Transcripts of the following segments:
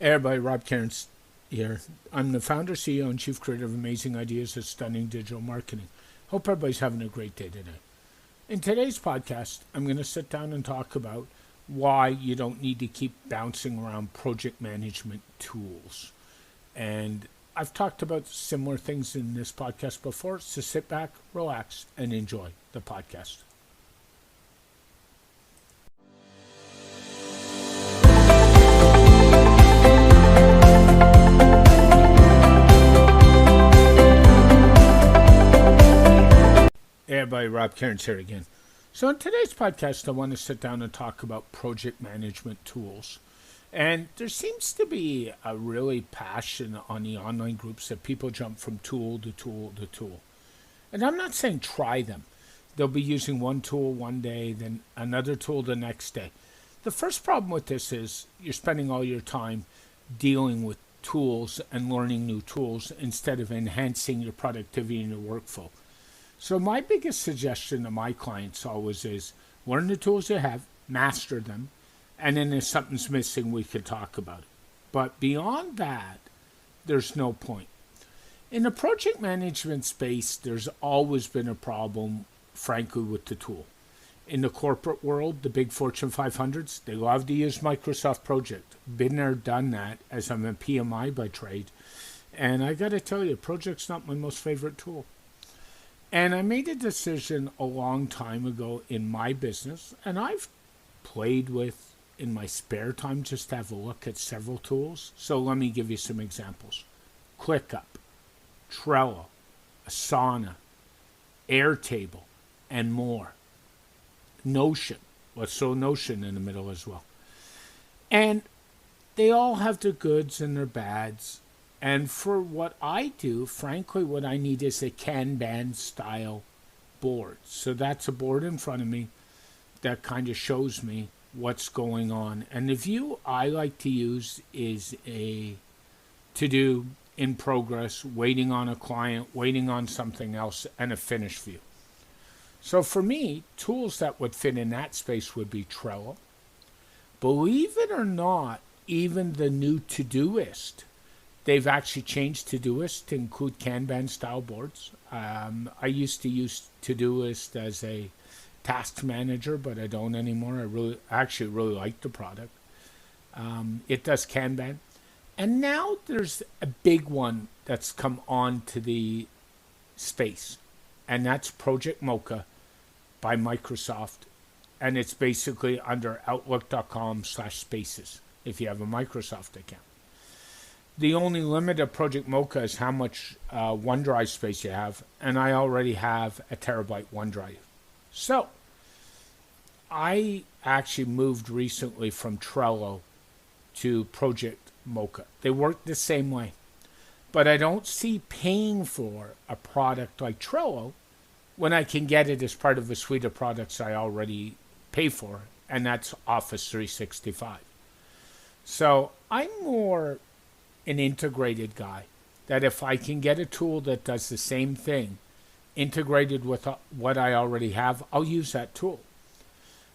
Hey everybody, Rob Cairns here. I'm the founder, CEO, and chief creator of Amazing Ideas at Stunning Digital Marketing. Hope everybody's having a great day today. In today's podcast, I'm going to sit down and talk about why you don't need to keep bouncing around project management tools. And I've talked about similar things in this podcast before, so sit back, relax, and enjoy the podcast. Hey everybody, Rob Cairns here again. So in today's podcast, I want to sit down and talk about project management tools. And there seems to be a really passion on the online groups that people jump from tool to tool to tool. And I'm not saying try them. They'll be using one tool one day, then another tool the next day. The first problem with this is you're spending all your time dealing with tools and learning new tools instead of enhancing your productivity and your workflow. So my biggest suggestion to my clients always is learn the tools you have, master them, and then if something's missing, we could talk about it. But beyond that, there's no point. In the project management space, there's always been a problem, frankly, with the tool. In the corporate world, the big Fortune 500s, they love to use Microsoft Project. Been there, done that, as I'm a PMI by trade. And I got to tell you, Project's not my most favorite tool. And I made a decision a long time ago in my business, and I've played with, in my spare time, just to have a look at several tools. So let me give you some examples. ClickUp, Trello, Asana, Airtable, and more. Notion. Let's throw Notion in the middle as well. And they all have their goods and their bads. And for what I do, frankly, what I need is a Kanban style board. So that's a board in front of me that kind of shows me what's going on. And the view I like to use is a to-do, in progress, waiting on a client, waiting on something else, and a finished view. So for me, tools that would fit in that space would be Trello. Believe it or not, even the new Todoist, they've actually changed Todoist to include Kanban-style boards. I used to use Todoist as a task manager, but I don't anymore. I actually really like the product. It does Kanban. And now there's a big one that's come on to the space, and that's Project Mocha by Microsoft. And it's basically under outlook.com/spaces if you have a Microsoft account. The only limit of Project Mocha is how much OneDrive space you have, and I already have a terabyte OneDrive. So, I actually moved recently from Trello to Project Mocha. They work the same way, but I don't see paying for a product like Trello when I can get it as part of a suite of products I already pay for, and that's Office 365. So, I'm more an integrated guy, that if I can get a tool that does the same thing integrated with what I already have, I'll use that tool.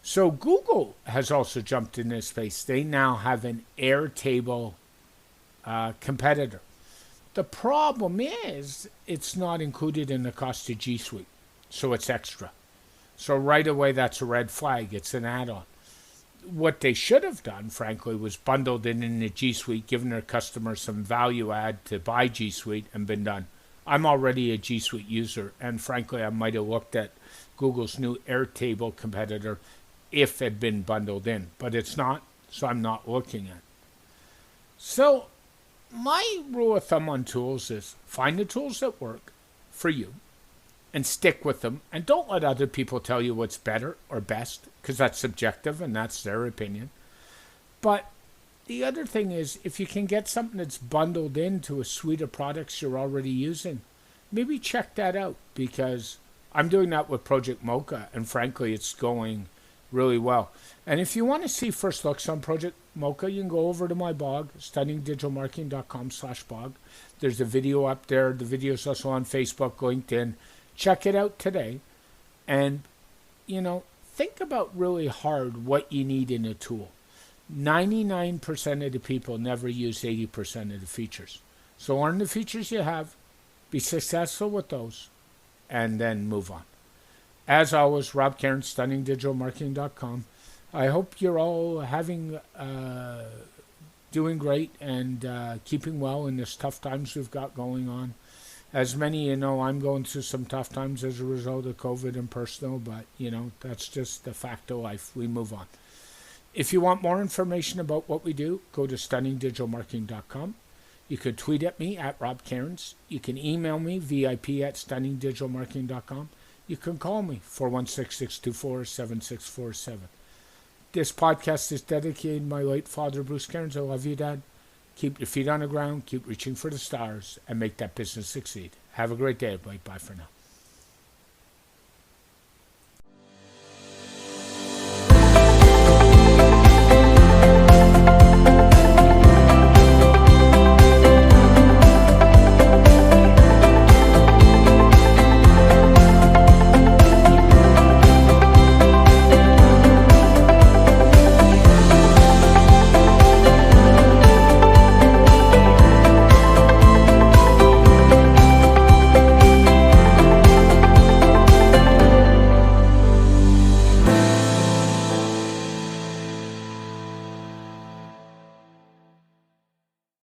So Google has also jumped in this space. They now have an Airtable competitor. The problem is it's not included in the cost of G Suite, so it's extra. So right away that's a red flag. It's an add-on. What they should have done, frankly, was bundled in the G Suite, given their customers some value add to buy G Suite, and been done. I'm already a G Suite user, and frankly, I might have looked at Google's new Airtable competitor if it had been bundled in, but it's not, so I'm not looking at it. So my rule of thumb on tools is find the tools that work for you and stick with them, and don't let other people tell you what's better or best, because that's subjective and that's their opinion. But the other thing is, if you can get something that's bundled into a suite of products you're already using, maybe check that out, because I'm doing that with Project Mocha, and frankly, it's going really well. And if you want to see first looks on Project Mocha, you can go over to my blog, studyingdigitalmarketing.com/blog. There's a video up there. The video is also on Facebook, LinkedIn. Check it out today, and, think about really hard what you need in a tool. 99% of the people never use 80% of the features. So learn the features you have, be successful with those, and then move on. As always, Rob Cairns, StunningDigitalMarketing.com. I hope you're all doing great and keeping well in this tough times we've got going on. As many of you know, I'm going through some tough times as a result of COVID and personal, but, that's just the fact of life. We move on. If you want more information about what we do, go to StunningDigitalMarketing.com. You can tweet at me at Rob Cairns. You can email me, vip@StunningDigitalMarketing.com. You can call me, 416-624-7647. This podcast is dedicated to my late father, Bruce Cairns. I love you, Dad. Keep your feet on the ground, keep reaching for the stars, and make that business succeed. Have a great day, everybody. Bye for now.